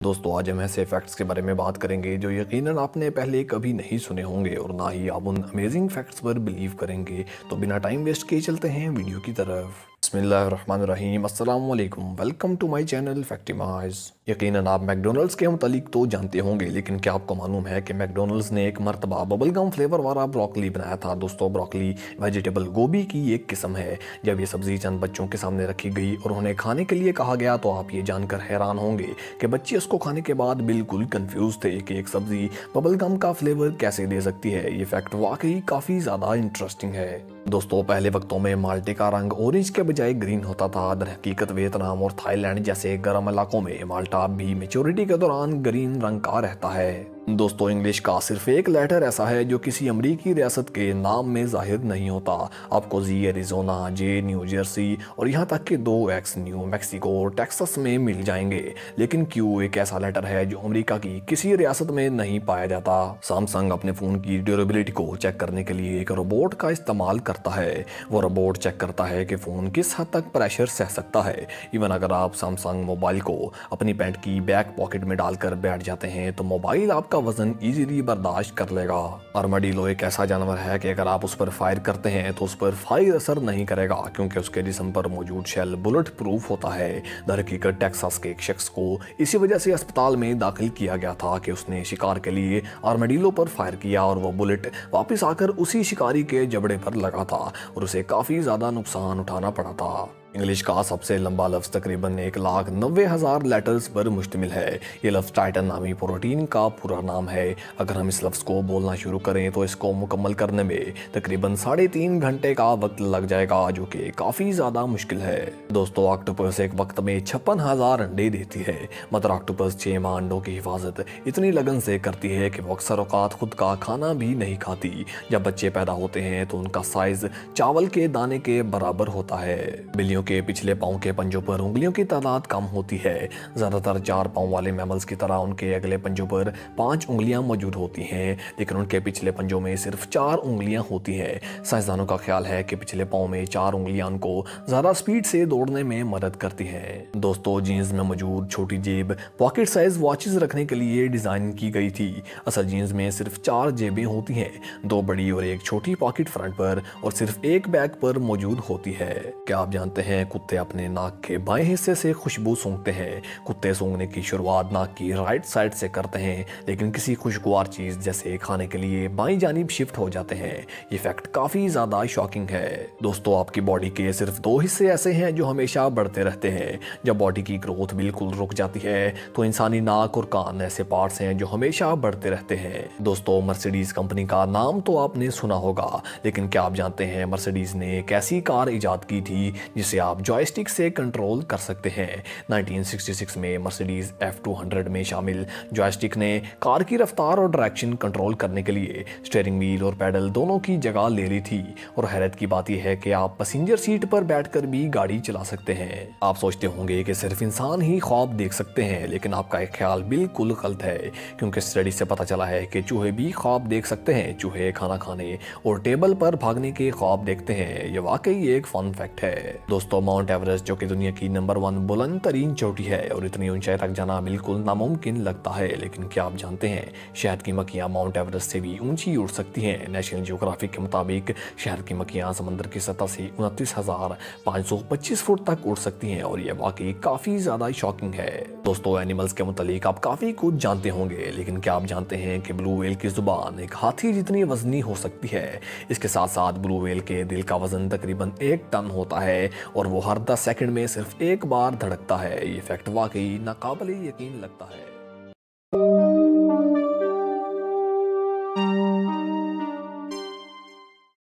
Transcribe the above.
दोस्तों आज हम ऐसे फैक्ट्स के बारे में बात करेंगे जो यकीनन आपने पहले कभी नहीं सुने होंगे और ना ही आप उन अमेजिंग फैक्ट्स पर बिलीव करेंगे। तो बिना टाइम वेस्ट किए चलते हैं वीडियो की तरफ। बिस्मिल्लाहिर्रहमानिर्रहीम, अस्सलाम वालेकुम, वेलकम टू माय चैनल फैक्टिमाइज। यकीनन आप मैकडोनल्ड्स के मुतालिक तो जानते होंगे, लेकिन क्या आपको मालूम है कि मैकडोनल्ड्स ने एक मरतबा बबल गम फ्लेवर वाला ब्रोकली बनाया था। दोस्तों ब्रोकली वेजिटेबल गोभी की एक किस्म है। जब ये सब्जी चंद बच्चों के सामने रखी गई और उन्हें खाने के लिए कहा गया तो आप ये जानकर हैरान होंगे कि बच्चे उसको खाने के बाद बिल्कुल कंफ्यूज थे कि एक सब्जी बबल गम का फ्लेवर कैसे दे सकती है। ये फैक्ट वाकई काफ़ी ज़्यादा इंटरेस्टिंग है। दोस्तों पहले वक्तों में माल्टे का रंग ऑरेंज के बजाय ग्रीन होता था। दर हकीकत वियतनाम और थाईलैंड जैसे गर्म इलाकों में माल्टा भी मैच्योरिटी के दौरान ग्रीन रंग का रहता है। दोस्तों इंग्लिश का सिर्फ एक लेटर ऐसा है जो किसी अमरीकी रियासत के नाम में जाहिर नहीं होता। आपको जी एरिजोना, जे न्यू जर्सी और यहाँ तक कि 2 एक्स न्यू मैक्सिको और टेक्सास में मिल जाएंगे, लेकिन क्यू एक ऐसा लेटर है जो अमेरिका की किसी रियासत में नहीं पाया जाता। सैमसंग अपने फ़ोन की ड्यूरेबिलिटी को चेक करने के लिए एक रोबोट का इस्तेमाल करता है। वो रोबोट चेक करता है कि फ़ोन किस हद तक प्रेशर सह सकता है। इवन अगर आप सैमसंग मोबाइल को अपनी पैंट की बैक पॉकेट में डालकर बैठ जाते हैं तो मोबाइल आपका वजन इजीली बर्दाश्त कर लेगा। आर्माडिलो एक ऐसा जानवर है कि अगर आप उस पर फायर करते हैं तो उस पर फायर असर नहीं करेगा, क्योंकि उसके जिस्म पर मौजूद शेल बुलेट प्रूफ होता है। दर हकीकत टेक्सास के एक शख्स को इसी वजह से अस्पताल में दाखिल किया गया था कि उसने शिकार के लिए आर्माडिलो पर फायर किया और वो बुलेट वापस आकर उसी शिकारी के जबड़े पर लगा था और उसे काफी ज्यादा नुकसान उठाना पड़ा था। इंग्लिश का सबसे लंबा लफ्ज़ तकरीबन 1,90,000 लेटर्स पर मुश्तमिल है। ये लफ्ज़ टाइटन नामी प्रोटीन का पूरा नाम है। अगर हम इस लफ्ज़ को बोलना शुरू करें तो इसको मुकम्मल करने में तकरीबन 3.5 घंटे का वक्त लग जाएगा, जो कि काफ़ी ज़्यादा मुश्किल है। दोस्तों ऑक्टोपस एक वक्त में 56,000 अंडे देती है। मदर ऑक्टोपस 6 माह अंडों की हिफाजत इतनी लगन से करती है कि वो अक्सर औकात खुद का खाना भी नहीं खाती। जब बच्चे पैदा होते हैं तो उनका साइज चावल के दाने के बराबर होता है। बिल्लियों के पिछले पांव के पंजों पर उंगलियों की तादाद कम होती है। ज्यादातर 4 पांव वाले मैमल्स की तरह उनके अगले पंजों पर 5 उंगलियां मौजूद होती हैं, लेकिन उनके पिछले पंजों में सिर्फ 4 उंगलियां होती हैं। साइंसदानों का ख्याल है कि पिछले पांव में 4 उंगलियां उनको ज्यादा स्पीड से दौड़ने में मदद करती हैं। दोस्तों जीन्स में मौजूद छोटी जेब पॉकेट साइज वॉचेस रखने के लिए डिजाइन की गई थी। असल जीन्स में सिर्फ 4 जेबें होती हैं, 2 बड़ी और 1 छोटी पॉकेट फ्रंट पर और सिर्फ 1 बैक पर मौजूद होती है। क्या आप जानते हैं कुत्ते अपने नाक के बाएं हिस्से से खुशबू सूंघते हैं। कुत्ते सूंघने की शुरुआत नाक की राइट साइड से करते हैं, लेकिन किसी खुशगवार चीज जैसे खाने के लिए बाईं जानिब शिफ्ट हो जाते हैं। ये फैक्ट काफी ज्यादा शॉकिंग है। दोस्तों आपकी बॉडी के सिर्फ 2 हिस्से ऐसे हैं जो हमेशा बढ़ते रहते हैं। जब बॉडी की ग्रोथ बिल्कुल रुक जाती है तो इंसानी नाक और कान ऐसे पार्ट्स हैं जो हमेशा बढ़ते रहते हैं। दोस्तों मर्सिडीज कंपनी का नाम तो आपने सुना होगा, लेकिन क्या आप जानते हैं मर्सिडीज ने एक ऐसी कार इजाद की थी जिसे आप जॉयस्टिक से कंट्रोल कर सकते हैं। 1966 में मर्सिडीज F200 में शामिल जॉयस्टिक ने कार की रफ्तार और डायरेक्शन कंट्रोल करने के लिए स्टीयरिंग व्हील और पैडल दोनों की जगह ले ली थी। और हैरत की बात यह है कि आप पैसेंजर सीट पर बैठकर भी गाड़ी चला सकते हैं। आप सोचते होंगे कि सिर्फ इंसान ही ख्वाब देख सकते हैं, लेकिन आपका एक ख्याल बिल्कुल गलत है, क्योंकि स्टडी से पता चला है कि चूहे भी ख्वाब देख सकते हैं। चूहे खाना खाने और टेबल पर भागने के ख्वाब देखते हैं। ये वाकई एक फन फैक्ट है। दोस्तों माउंट एवरेस्ट जो कि दुनिया की नंबर 1 बुलंद तरीन चोटी है और इतनी ऊंचाई तक जाना बिल्कुल नामुमकिन लगता है, लेकिन क्या आप जानते हैं शहद की मक्खियां माउंट एवरेस्ट से भी ऊंची उड़ सकती हैं। नेशनल ज्योग्राफिक के मुताबिक शहद की मक्खियां समंदर की सतह से 29,525 फुट तक उड़ सकती हैं और यह वाकई काफी ज्यादा शॉकिंग है। दोस्तों एनिमल्स के मुतालिक आप काफी कुछ जानते होंगे, लेकिन क्या आप जानते हैं कि ब्लू व्हेल की जुबान एक हाथी जितनी वजनी हो सकती है। इसके साथ साथ ब्लू व्हेल के दिल का वजन तकरीबन 1 टन होता है और वो हर 10 सेकंड में सिर्फ 1 बार धड़कता है। ये फैक्ट वाकई नाकाबिले यकीन लगता है।